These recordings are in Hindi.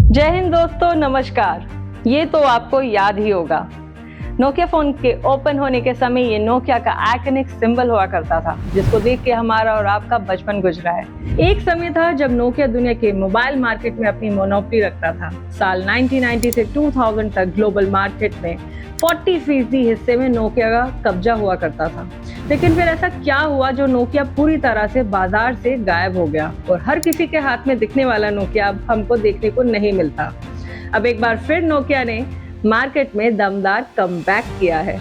जय हिंद दोस्तों, नमस्कार। ये तो आपको याद ही होगा, नोकिया फोन के ओपन होने के समय ये नोकिया का आइकॉनिक सिंबल हुआ करता था, जिसको देख के हमारा और आपका बचपन गुजरा है। एक समय था जब नोकिया दुनिया के मोबाइल मार्केट में अपनी मोनोपोली रखता था। साल 1990 से 2000 तक ग्लोबल मार्केट में 40% हिस्से में नोकिया का कब्जा हुआ करता था। लेकिन फिर ऐसा क्या हुआ जो नोकिया पूरी तरह से बाजार से गायब हो गया और हर किसी के हाथ में दिखने वाला नोकिया अब हमको देखने को नहीं मिलता। अब एक बार फिर नोकिया ने मार्केट में दमदार कमबैक किया है।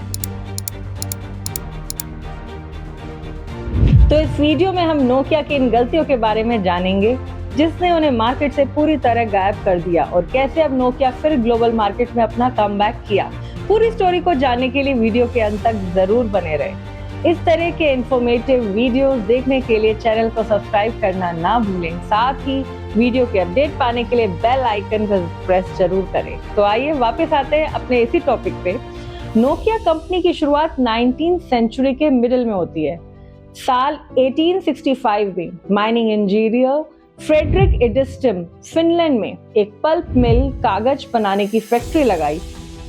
तो इस वीडियो में हम नोकिया की इन गलतियों के बारे में जानेंगे जिसने उन्हें मार्केट से पूरी तरह गायब कर दिया और कैसे अब नोकिया फिर ग्लोबल मार्केट में अपना कमबैक किया। पूरी स्टोरी को जानने के लिए वीडियो के अंत तक जरूर बने रहें। इस तरह के इंफॉर्मेटिव वीडियोस देखने के लिए चैनल को सब्सक्राइब करना ना भूलें। साथ ही वीडियो के अपडेट पाने के लिए बेल आइकन को प्रेस जरूर करें। तो आइए वापस आते हैं अपने इसी टॉपिक पे। नोकिया कंपनी की शुरुआत 19th सेंचुरी के मिडिल में होती है। साल 1865 में माइनिंग इंजीनियर फ्रेडरिक एडिस्टम फिनलैंड में एक पल्प मिल कागज बनाने की फैक्ट्री लगाई।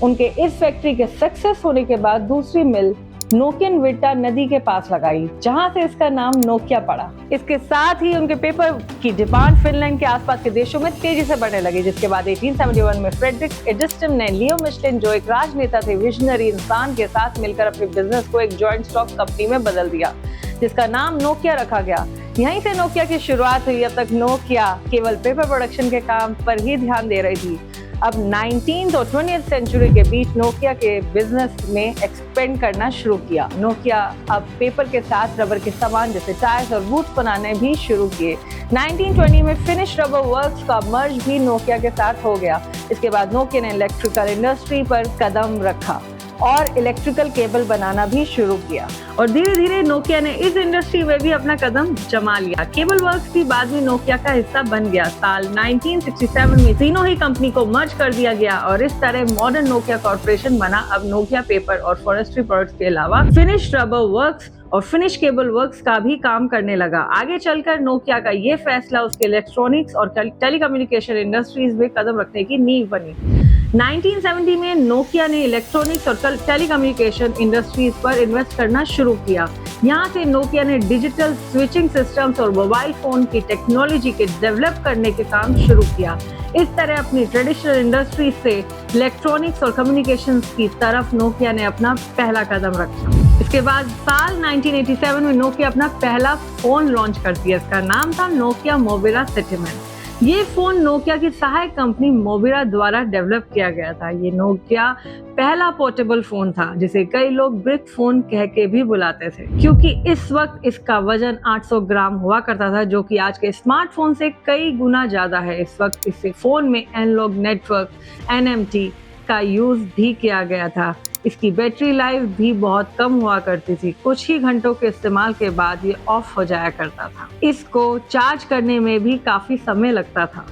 उनके इस फैक्ट्री के सक्सेस होने के बाद दूसरी मिल नोकियन विटा नदी के पास लगाई, जहां से इसका नाम नोकिया पड़ा। इसके साथ ही उनके पेपर की डिमांड फिनलैंड के आसपास के देशों में तेजी से बढ़ने लगी, जिसके बाद 1871 में फ्रेडरिक एडिस्टम ने लियो मिशलिन, जो एक राजनेता थे, विजनरी इंसान, के साथ मिलकर अपने बिजनेस को एक जॉइंट स्टॉक कंपनी में बदल दिया, जिसका नाम नोकिया रखा गया। यहीं से नोकिया की शुरुआत हुई। अब तक नोकिया केवल पेपर प्रोडक्शन के काम पर ही ध्यान दे रही थी। अब 19th और 20th सेंचुरी के बीच नोकिया के बिजनेस में एक्सपेंड करना शुरू किया। नोकिया अब पेपर के साथ रबर के सामान जैसे टायर्स और बूट्स बनाने भी शुरू किए। 1920 में फिनिश रबर वर्क्स का मर्ज भी नोकिया के साथ हो गया। इसके बाद नोकिया ने इलेक्ट्रिकल इंडस्ट्री पर कदम रखा और इलेक्ट्रिकल केबल बनाना भी शुरू किया और धीरे धीरे नोकिया ने इस इंडस्ट्री में भी अपना कदम जमा लिया। केबल वर्क्स भी बाद में नोकिया का हिस्सा बन गया। साल 1967 में तीनों ही कंपनी को मर्ज कर दिया गया और इस तरह मॉडर्न नोकिया कॉर्पोरेशन बना। अब नोकिया पेपर और फॉरेस्ट्री प्रोडक्ट्स के अलावा फिनिश रबर वर्क्स और फिनिश केबल वर्क्स का भी काम करने लगा। आगे चलकर नोकिया का ये फैसला उसके इलेक्ट्रॉनिक्स और टेलीकम्युनिकेशन इंडस्ट्रीज में कदम रखने की नींव बनी। 1970 में नोकिया ने इलेक्ट्रॉनिक्स और टेलीकम्युनिकेशन इंडस्ट्रीज पर इन्वेस्ट करना शुरू किया। यहाँ से नोकिया ने डिजिटल स्विचिंग सिस्टम्स और मोबाइल फोन की टेक्नोलॉजी के डेवलप करने के काम शुरू किया। इस तरह अपनी ट्रेडिशनल इंडस्ट्री से इलेक्ट्रॉनिक्स और कम्युनिकेशंस की तरफ नोकिया ने अपना पहला कदम रखा। इसके बाद साल 1987 में नोकिया अपना पहला फोन लॉन्च कर दिया। इसका नाम था नोकिया मोबिरा सिटीमैन। ये फोन नोकिया की सहायक कंपनी मोबिरा द्वारा डेवलप किया गया था। ये नोकिया पहला पोर्टेबल फोन था, जिसे कई लोग ब्रिक फोन कह के भी बुलाते थे, क्योंकि इस वक्त इसका वजन 800 ग्राम हुआ करता था, जो कि आज के स्मार्टफोन से कई गुना ज्यादा है। इस वक्त इस फोन में एनालॉग नेटवर्क NMT का यूज भी किया गया था। इसकी बैटरी लाइफ भी बहुत कम हुआ करती थी। कुछ ही घंटों के इस्तेमाल के बाद ये ऑफ हो जाया करता था। इसको चार्ज करने में भी काफी समय लगता था।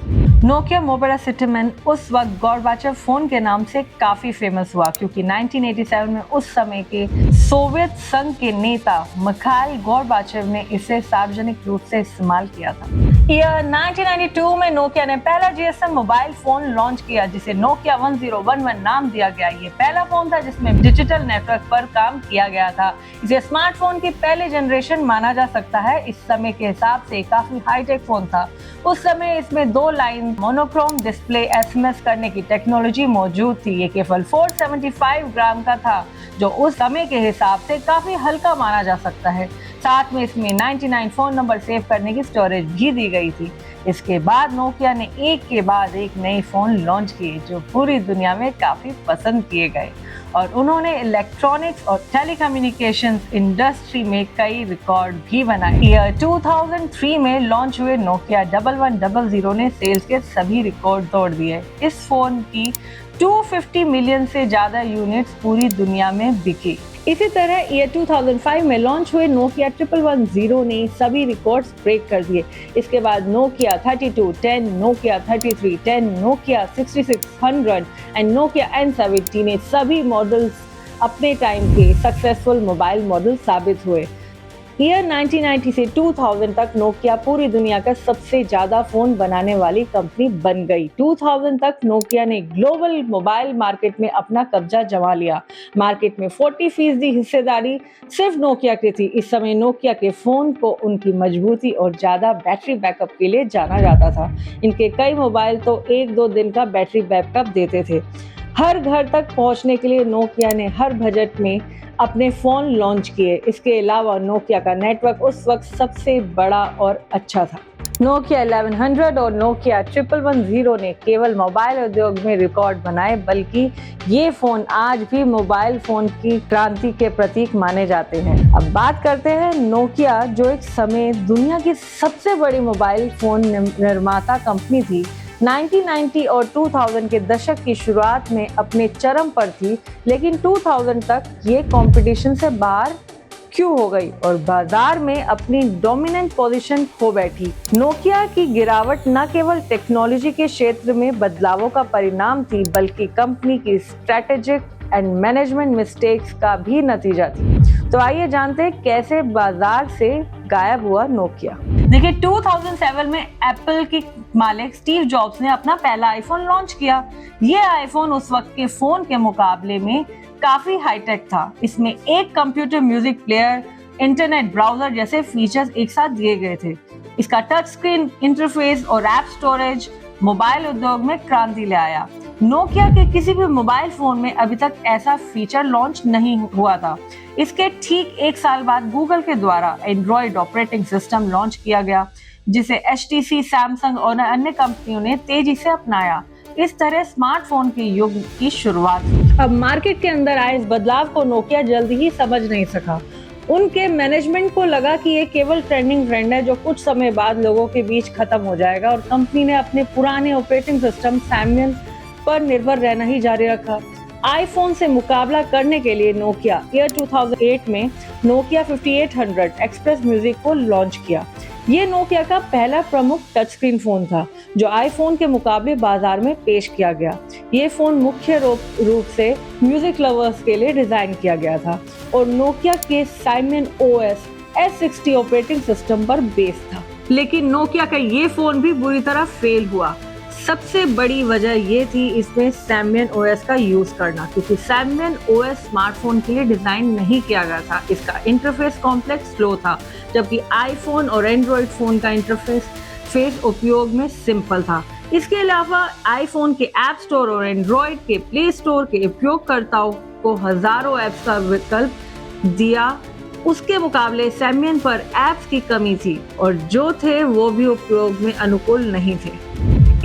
नोकिया मोबिरा सिटीमैन उस वक्त गॉर्बाचेव फोन के नाम से काफी फेमस हुआ, क्योंकि 1987 में उस समय के सोवियत संघ के नेता मिखाइल गॉर्बाचेव ने इसे सार्वजनिक रूप से इस्तेमाल किया था। ईयर 1992 में नोकिया ने पहला GSM मोबाइल फोन लॉन्च किया, जिसे नोकिया 1011 नाम दिया गया। ये पहला फोन था जिसमें डिजिटल नेटवर्क पर काम किया गया था। इसे स्मार्टफोन की पहले जनरेशन माना जा सकता है। इस समय के हिसाब से काफी हाईटेक फोन था। उस समय इसमें 2 लाइन मोनोक्रोम डिस्प्ले SMS करने की टेक्नोलॉजी मौजूद थी। ये केवल 475 ग्राम का था, जो उस समय के हिसाब से काफी हल्का माना जा सकता है। साथ में इसमें 99 फोन नंबर सेव करने की स्टोरेज भी दी गई थी। इसके बाद नोकिया ने एक के बाद एक नए फोन लॉन्च किए, जो पूरी दुनिया में काफी पसंद किए गए और उन्होंने इलेक्ट्रॉनिक्स और टेलीकम्युनिकेशंस इंडस्ट्री में कई रिकॉर्ड भी बनाए। ईयर 2003 में लॉन्च हुए नोकिया 1100 ने सेल्स के सभी रिकॉर्ड तोड़ दिए। इस फोन की 250 मिलियन से ज्यादा यूनिट्स पूरी दुनिया में बिकी। इसी तरह ईयर 2005 में लॉन्च हुए नोकिया 1110 ने सभी रिकॉर्ड्स ब्रेक कर दिए। इसके बाद Nokia 3210, Nokia 3310, Nokia 6600 and Nokia N70 ने सभी मॉडल्स अपने टाइम के सक्सेसफुल मोबाइल मॉडल साबित हुए। ईयर 1990 से 2000 तक नोकिया पूरी दुनिया का सबसे ज्यादा फोन बनाने वाली कंपनी बन गई। 2000 तक नोकिया ने ग्लोबल मोबाइल मार्केट में अपना कब्जा जमा लिया। मार्केट में 40% हिस्सेदारी सिर्फ नोकिया की थी। इस समय नोकिया के फोन को उनकी मजबूती और ज्यादा बैटरी बैकअप के लिए जाना जाता था। इनके कई मोबाइल तो 1-2 दिन का बैटरी बैकअप देते थे। हर घर तक पहुंचने के लिए नोकिया ने हर बजट में अपने फोन लॉन्च किए। इसके अलावा नोकिया का नेटवर्क उस वक्त सबसे बड़ा और अच्छा था। नोकिया 1100 और नोकिया 1110 ने केवल मोबाइल उद्योग में रिकॉर्ड बनाए, बल्कि ये फोन आज भी मोबाइल फोन की क्रांति के प्रतीक माने जाते हैं। अब बात करते हैं नोकिया, जो एक समय दुनिया की सबसे बड़ी मोबाइल फोन निर्माता कंपनी थी। 1990 और 2000 के दशक की शुरुआत में अपने चरम पर थी, लेकिन 2000 तक ये कंपटीशन से बाहर क्यों हो गई और बाजार में अपनी डोमिनेंट पोजीशन खो बैठी। नोकिया की गिरावट न केवल टेक्नोलॉजी के क्षेत्र में बदलावों का परिणाम थी, बल्कि कंपनी की स्ट्रेटेजिक एंड मैनेजमेंट मिस्टेक्स का भी नतीजा थी। तो आइए जानते हैं कैसे बाजार से गायब हुआ नोकिया। देखिए, 2007 में एप्पल के मालिक स्टीव जॉब्स ने अपना पहला आईफोन लॉन्च किया। ये आईफोन उस वक्त के फोन के मुकाबले में काफी हाईटेक था। इसमें एक computer, music player, internet browser जैसे फीचर्स एक साथ दिए गए थे। इसका टच स्क्रीन इंटरफेस और ऐप स्टोरेज मोबाइल उद्योग में क्रांति ले आया। नोकिया के किसी भी मोबाइल फोन में अभी तक ऐसा फीचर लॉन्च नहीं हुआ था। इसके ठीक 1 साल बाद गूगल के द्वारा एंड्रॉइड ऑपरेटिंग सिस्टम लॉन्च किया गया, जिसे HTC, सैमसंग और अन्य कंपनियों ने तेजी से अपनाया। इस तरह स्मार्टफोन के युग की शुरुआत हुई। अब मार्केट के अंदर आए इस बदलाव को नोकिया जल्दी ही समझ नहीं सका। उनके मैनेजमेंट को लगा कि ये केवल ट्रेंडिंग ट्रेंड है जो कुछ समय बाद लोगों के बीच खत्म हो जाएगा, और कंपनी ने अपने पुराने ऑपरेटिंग सिस्टम सैम्यन पर निर्भर रहना ही जारी रखा। आईफोन से मुकाबला करने के लिए नोकिया ईयर 2008 में नोकिया 5800 एक्सप्रेस म्यूजिक को लॉन्च किया। ये नोकिया का पहला प्रमुख टच स्क्रीन फोन था जो आईफोन के मुकाबले बाजार में पेश किया गया। ये फोन मुख्य रूप से म्यूजिक लवर्स के लिए डिजाइन किया गया था और नोकिया के Simon OS S60 operating system पर बेस था। लेकिन नोकिया का ये फोन भी बुरी तरह फेल हुआ। सबसे बड़ी वजह ये थी इसमें सैम्यन OS का यूज करना, क्योंकि सैम्यन OS स्मार्टफोन के लिए डिजाइन नहीं किया गया था। इसका इंटरफेस कॉम्प्लेक्स स्लो था, जबकि आईफोन और एंड्रॉइड फोन का इंटरफेस उपयोग में सिंपल था। इसके अलावा आईफोन के ऐप स्टोर और एंड्रॉइड के प्ले स्टोर के उपयोगकर्ताओं को हजारों ऐप्स का विकल्प दिया। उसके मुकाबले सैम्यन पर ऐप्स की कमी थी और जो थे वो भी उपयोग में अनुकूल नहीं थे।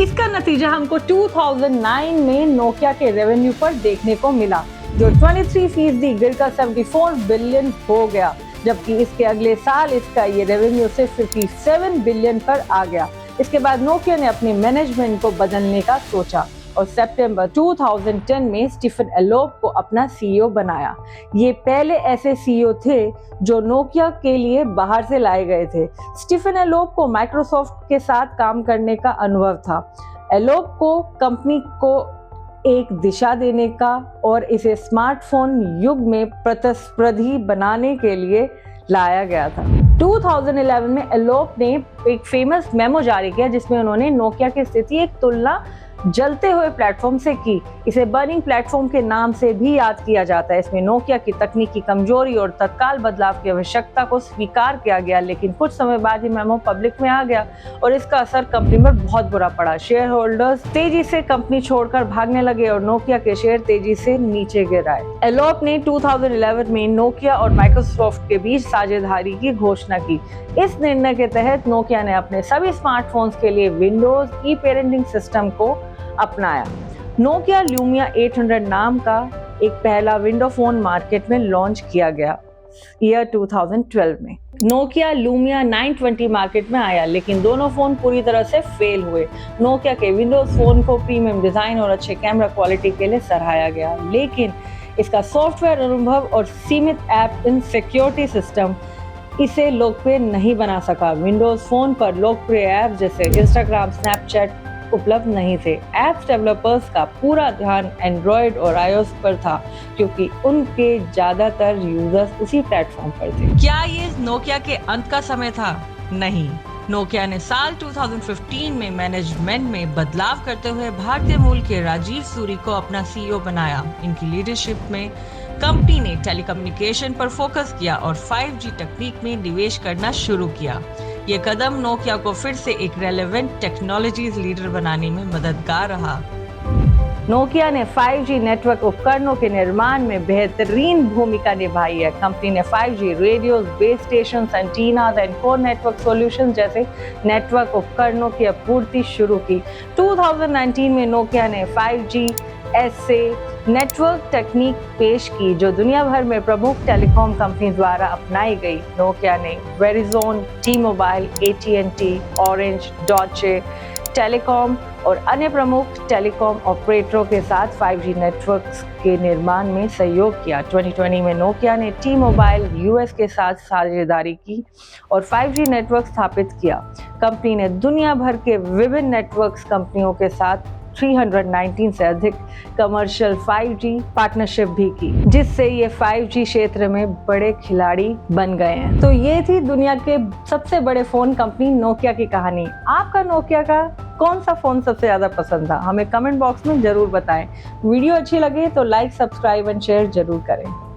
इसका नतीजा हमको 2009 में नोकिया के रेवेन्यू पर देखने को मिला, जो 23% गिरकर 74 बिलियन हो गया, जबकि इसके अगले साल इसका ये रेवेन्यू सिर्फ 57 बिलियन पर आ गया। इसके बाद नोकिया ने अपने मैनेजमेंट को बदलने का सोचा और सितंबर 2010 में स्टीफन एलोप को अपना CEO बनाया। ये पहले ऐसे CEO थे जो नोकिया के लिए बाहर से लाए गए थे। स्टीफन एलोप को माइक्रोसॉफ्ट के साथ काम करने का अनुभव था। एलोप को कंपनी को एक दिशा देने का और इसे स्मार्टफोन युग में प्रतिस्पर्धी बनाने के लिए लाया गया था। 2011 में एलोप ने एक फेमस मेमो जारी किया जिसमें उन्होंने नोकिया की स्थिति एक तुलना जलते हुए प्लेटफॉर्म से की। इसे बर्निंग प्लेटफॉर्म के नाम से भी याद किया जाता है। इसमें नोकिया की तकनीकी कमजोरी और तत्काल बदलाव की आवश्यकता को स्वीकार किया गया, लेकिन कुछ समय बाद ये मेमो पब्लिक में आ गया और इसका असर कंपनी पर बहुत बुरा पड़ा। शेयर होल्डर्स तेजी से कंपनी छोड़कर भागने लगे और नोकिया के शेयर तेजी से नीचे गिर आए। एलोप ने 2011 में नोकिया और माइक्रोसॉफ्ट के बीच साझेदारी की घोषणा की। इस निर्णय के तहत नोकिया ने अपने सभी स्मार्टफोन्स के लिए विंडोज ई-पेरेंटिंग सिस्टम को अपनाया। नोकिया लूमिया 800 नाम का एक पहला विंडो फोन मार्केट में लॉन्च किया गया ईयर 2012 में। नोकिया लूमिया 920 मार्केट में आया, लेकिन दोनों फोन पूरी तरह से फेल हुए। नोकिया के विंडोज फोन को प्रीमियम डिजाइन और अच्छे कैमरा क्वालिटी के लिए सराहा गया, लेकिन इसका सॉफ्टवेयर अनुभव और सीमित ऐप इन सिक्योरिटी सिस्टम इसे लोकप्रिय नहीं बना सका। विंडोज फोन पर लोकप्रिय ऐप जैसे इंस्टाग्राम, स्नैपचैट उपलब्ध नहीं थे। एप्स डेवलपर्स का पूरा ध्यान एंड्रॉयड और iOS पर था क्योंकि उनके ज्यादातर यूजर्स उसी प्लेटफॉर्म पर थे। क्या ये नोकिया के अंत का समय था? नहीं। नोकिया ने साल 2015 में मैनेजमेंट में बदलाव करते हुए भारतीय मूल के राजीव सूरी को अपना सीईओ बनाया। इनकी लीडरशिप में कंपनी ने टेलीकम्युनिकेशन पर फोकस किया और 5G तकनीक में निवेश करना शुरू किया। ये कदम नोकिया को फिर से एक रेलेवेंट टेक्नोलॉजीज लीडर बनाने में मददगार रहा। नोकिया ने 5G नेटवर्क उपकरणों के निर्माण में बेहतरीन भूमिका निभाई है। कंपनी ने 5G radios, base station, antennas and core network solutions जैसे नेटवर्क उपकरणों की आपूर्ति शुरू की। 2019 में नोकिया ने 5G SA नेटवर्क तकनीक पेश की जो दुनिया भर में प्रमुख टेलीकॉम कंपनी द्वारा अपनाई गई। नोकिया ने Verizon, T-Mobile, AT&T, orange, डॉचे telecom और अन्य प्रमुख टेलीकॉम ऑपरेटरों के साथ 5G नेटवर्क्स के निर्माण में सहयोग किया। 2020 में नोकिया ने T-Mobile US के साथ साझेदारी की और 5G नेटवर्क स्थापित किया। कंपनी ने दुनिया भर के विभिन्न नेटवर्क्स कंपनियों के साथ 319 से अधिक कमर्शियल 5G पार्टनरशिप भी की, जिससे ये 5G क्षेत्र में बड़े खिलाड़ी बन गए हैं। तो ये थी दुनिया के सबसे बड़े फोन कंपनी नोकिया की कहानी। आपका नोकिया का कौन सा फोन सबसे ज्यादा पसंद था? हमें कमेंट बॉक्स में जरूर बताएं। वीडियो अच्छी लगे तो लाइक, सब्सक्राइब एंड शेयर जरूर करें।